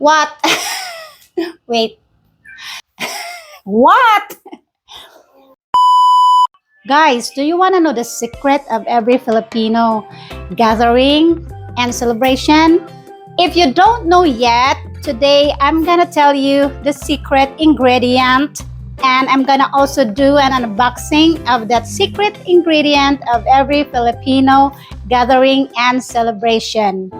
What? Wait. What? Guys, do you want to know the secret of every Filipino gathering and celebration? If you don't know yet, today I'm gonna tell you the secret ingredient, and I'm gonna also do an unboxing of that secret ingredient of every Filipino gathering and celebration.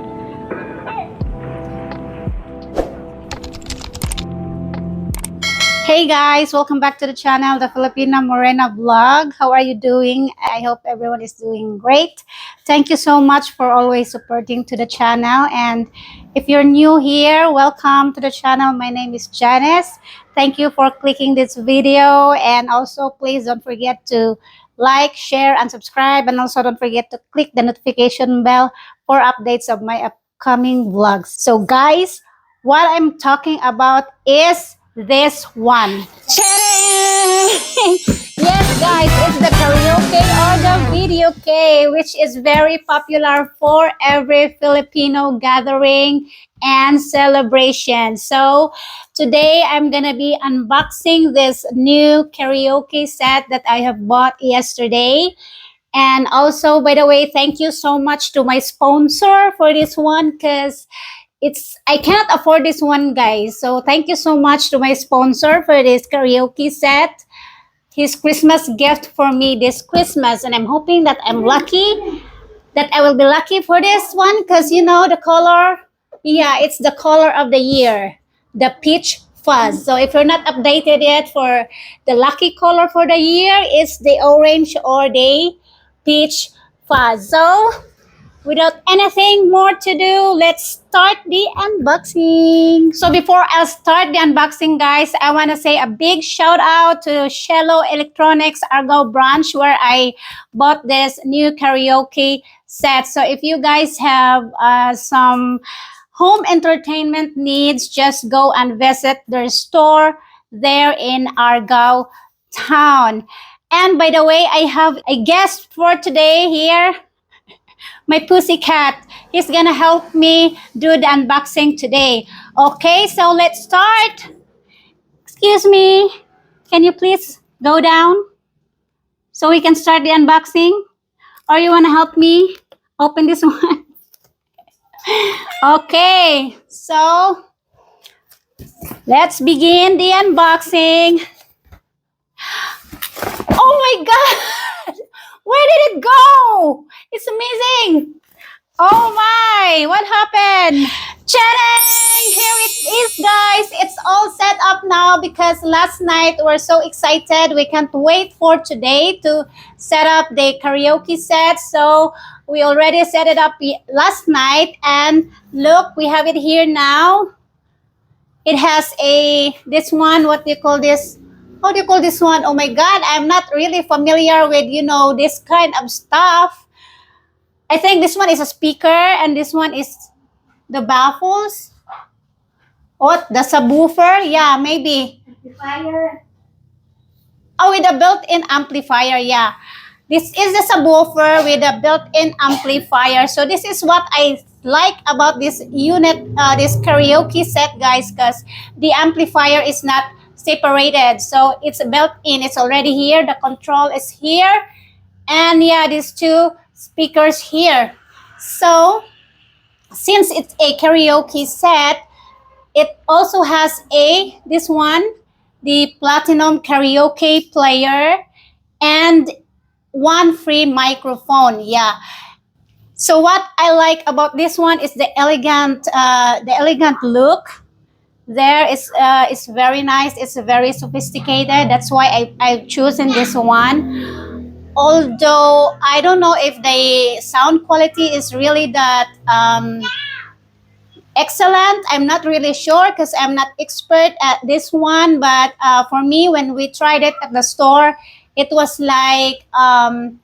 Hey guys, welcome back to the channel, the Filipina Morena Vlog. How are you doing? I hope everyone is doing great. Thank you so much for always supporting to the channel. And if you're new here, welcome to the channel. My name is Janice. Thank you for clicking this video. And also, please don't forget to like, share, and subscribe. And also don't forget to click the notification bell for updates of my upcoming vlogs. So guys, what I'm talking about is this one. Yes guys, it's the karaoke or the video K, which is very popular for every Filipino gathering and celebration. So today I'm gonna be unboxing this new karaoke set that I have bought yesterday. And also, by the way, thank you so much to my sponsor for this one, because I cannot afford this one, guys. So thank you so much to my sponsor for this karaoke set. His Christmas gift for me this Christmas, and I'm hoping that I'm lucky, that I will be lucky for this one, because you know the color. Yeah, it's the color of the year, the peach fuzz. So if you're not updated yet for the lucky color for the year, it's the orange or the peach fuzz. So without anything more to do, let's start the unboxing. So before I start the unboxing, guys, I want to say a big shout out to Shello Electronics Argao branch, where I bought this new karaoke set. So if you guys have some home entertainment needs, just go and visit their store there in Argao town. And by the way, I have a guest for today here, my pussycat. He's gonna help me do the unboxing today. Okay, so let's start. Excuse me, can you please go down so we can start the unboxing? Or you wanna help me open this one? Okay, so let's begin the unboxing. Oh my god! Where did it go? It's amazing. Oh my, what happened? Cha-dang! Here it is, guys. It's all set up now because last night we're so excited. We can't wait for today to set up the karaoke set. So we already set it up last night. And look, we have it here now. It has this one, what do you call this? How do you call this one? Oh my God, I'm not really familiar with, this kind of stuff. I think this one is a speaker and this one is the baffles. What? The subwoofer? Yeah, maybe. Amplifier. Oh, with a built-in amplifier, yeah. This is the subwoofer with a built-in amplifier. So this is what I like about this unit, this karaoke set, guys, because the amplifier is not separated. So it's built in. It's already here. The control is here. And yeah, these two speakers here. So since it's a karaoke set, it also has this one, the platinum karaoke player, and one free microphone. Yeah. So what I like about this one is the elegant look. There is very nice. It's very sophisticated. That's why I've chosen this one. Although I don't know if the sound quality is really that excellent. I'm not really sure because I'm not expert at this one. But for me, when we tried it at the store, it was like I'm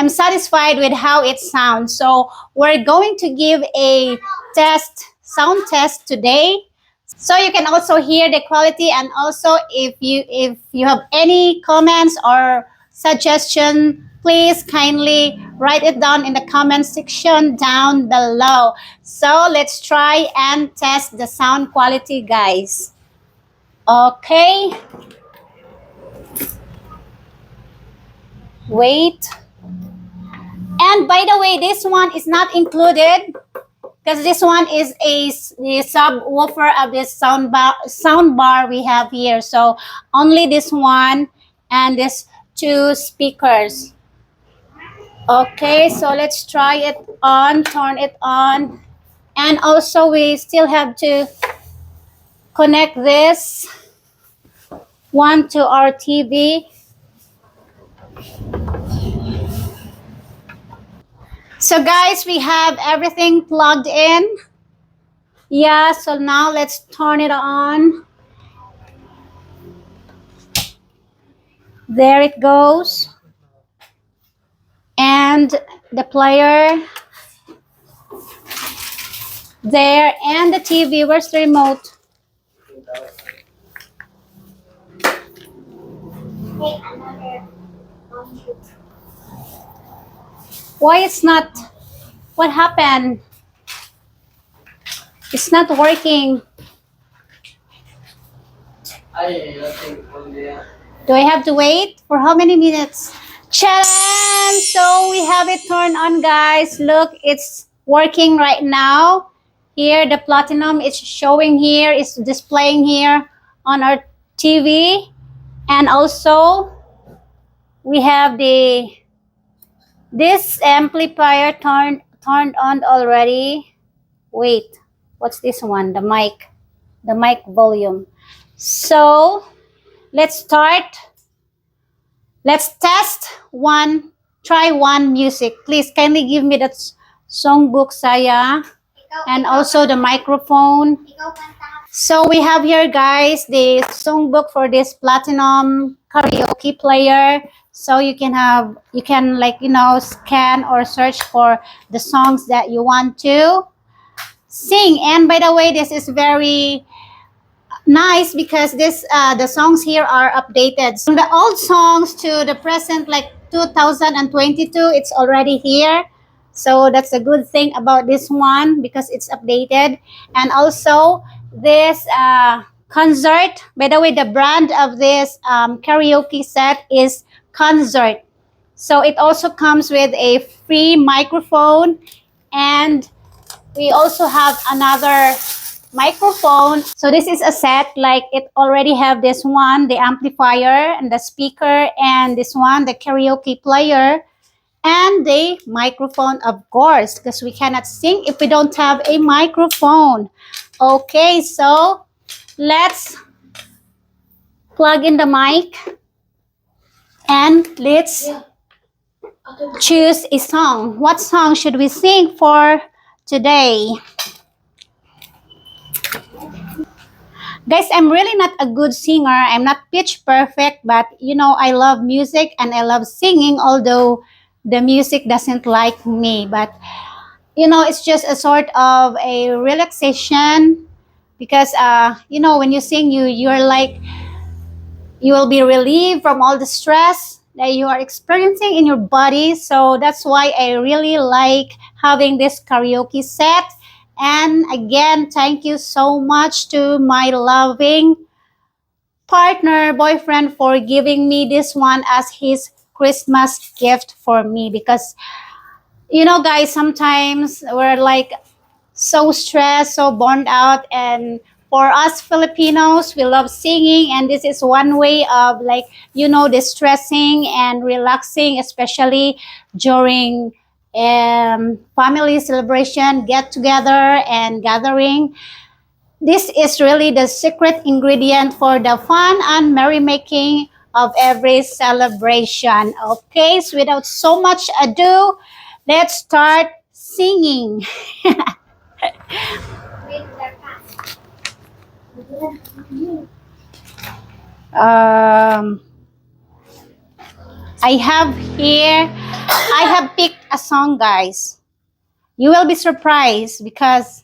satisfied with how it sounds. So we're going to give a sound test today. So you can also hear the quality, and also if you have any comments or suggestion, please kindly write it down in the comment section down below. So let's try and test the sound quality, guys. Okay. Wait. And by the way, this one is not included because this one is a subwoofer of this sound bar we have here. So only this one and this two speakers. Okay, so let's try it on, turn it on. And also we still have to connect this one to our TV. So guys, we have everything plugged in. Yeah, so now let's turn it on. There it goes. And the player there, and the TV. Where's the remote? Why it's not? What happened? It's not working. Do I have to wait for how many minutes? Challenge! So we have it turned on, guys. Look, it's working right now. Here, the platinum is showing here, is displaying here on our TV. And also, we have this amplifier turned on already. Wait, what's this one? The mic volume. So let's start. Let's test one. Try one music. Please kindly give me that songbook, Saya, and also the microphone. So we have here, guys, the songbook for this platinum karaoke player. So you can like, you know, scan or search for the songs that you want to sing. And by the way, this is very nice because this the songs here are updated from the old songs to the present, like 2022. It's already here, so that's a good thing about this one because it's updated. And also this KonZert, by the way, the brand of this karaoke set is KonZert. So it also comes with a free microphone, and we also have another microphone. So this is a set, like it already have this one, the amplifier and the speaker, and this one, the karaoke player, and the microphone, of course, because we cannot sing if we don't have a microphone. Okay, so let's plug in the mic and let's choose a song. What song should we sing for today? Guys, I'm really not a good singer. I'm not pitch perfect, but you know, I love music and I love singing, although the music doesn't like me. But you know, it's just a sort of a relaxation because you know, when you sing, you're like, you will be relieved from all the stress that you are experiencing in your body. So that's why I really like having this karaoke set. And again, thank you so much to my loving partner, boyfriend, for giving me this one as his Christmas gift for me. Because, you know, guys, sometimes we're like so stressed, so burned out. And for us Filipinos, we love singing. And this is one way of, like, you know, distressing and relaxing, especially during family celebration, get together and gathering. This is really the secret ingredient for the fun and merrymaking of every celebration. Okay, so without so much ado, let's start singing. I have here, I have picked a song, guys. You will be surprised because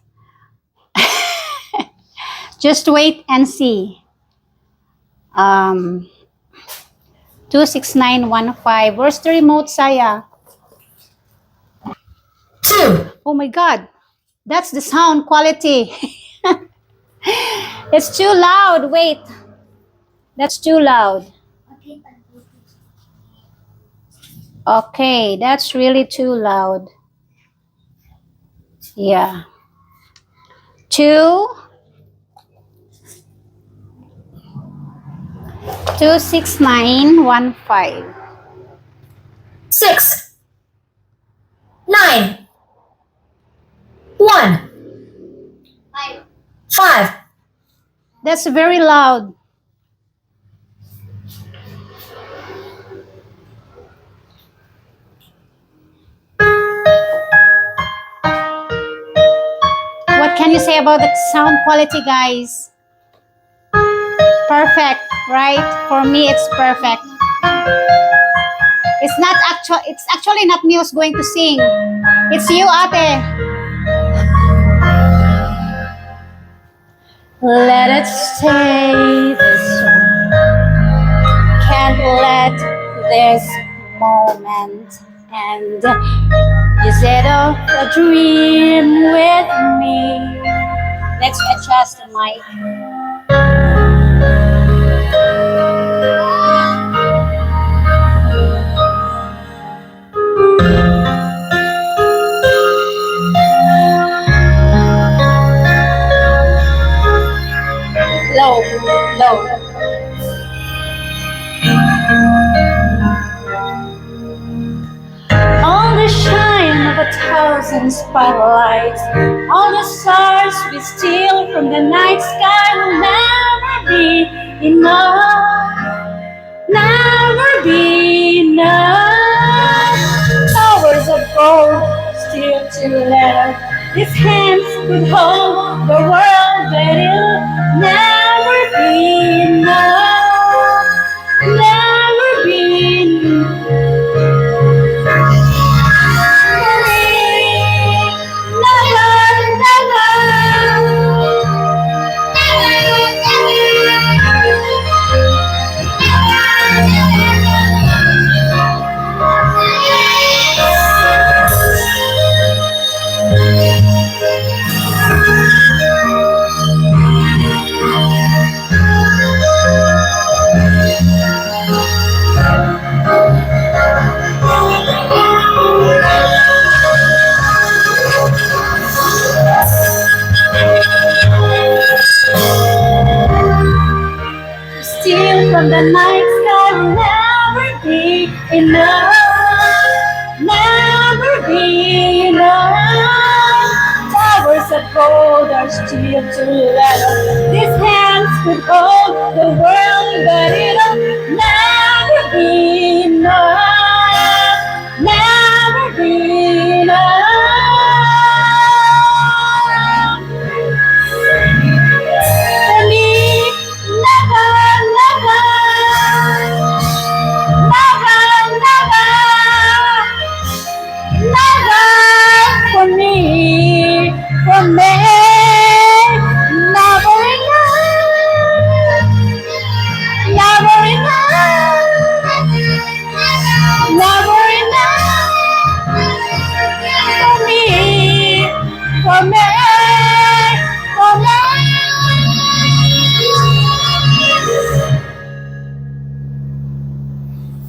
just wait and see. 26915. Where's the remote, Saya? 2, Oh my God. That's the sound quality. It's too loud. Wait. That's too loud. Okay, that's really too loud. Yeah. 2 26915. 6, 9, 1, 5. That's very loud. What can you say about the sound quality, guys? Perfect, right? For me, it's perfect. It's actually not me who's going to sing. It's you, ate. Let it stay this way. Can't let this moment end. Is it a dream with me? Let's adjust the mic. Low, low. All the shine of 1,000 spotlights, all the stars we steal from the night sky will never be enough, never be enough. Towers of gold still too little. These hands could hold the world, but it'll never be enough, never be enough. Steal from the night sky will never be enough, never be enough. Towers of gold are still too little. These hands could hold the world, but it'll never be enough, never be enough. For me, never, never, never, never, never. For me, never enough, never enough, never enough. For me, for me, for me.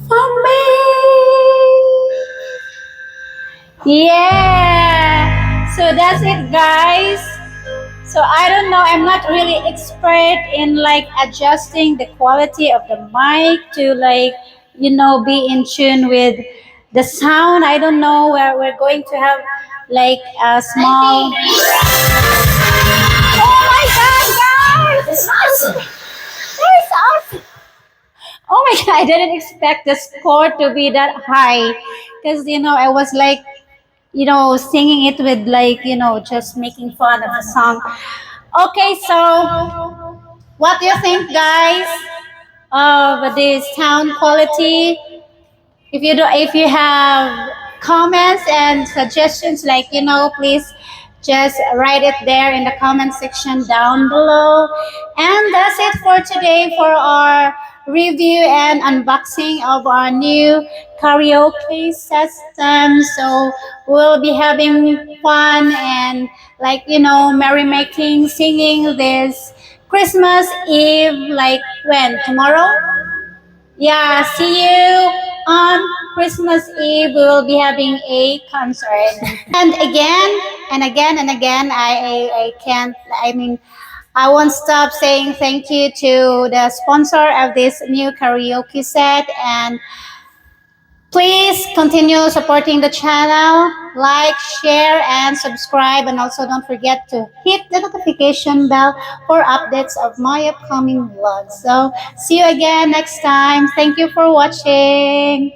For me. Yeah. So that's it, guys. So I don't know. I'm not really expert in like adjusting the quality of the mic to like be in tune with the sound. I don't know where we're going to have like a small. Oh my God, guys! It's awesome. That's awesome. Oh my God, I didn't expect the score to be that high because I was like singing it with like just making fun of the song. Okay, so what do you think, guys, of the sound quality? If you have comments and suggestions, like please just write it there in the comment section down below. And that's it for today for our review and unboxing of our new karaoke system. So we'll be having fun and merrymaking, singing this Christmas Eve, like when? Tomorrow? Yeah, see you on Christmas Eve. We will be having a concert. And again, and again, and again, I can't, I mean, I won't stop saying thank you to the sponsor of this new karaoke set. And please continue supporting the channel, like, share, and subscribe. And also don't forget to hit the notification bell for updates of my upcoming vlogs. So see you again next time. Thank you for watching.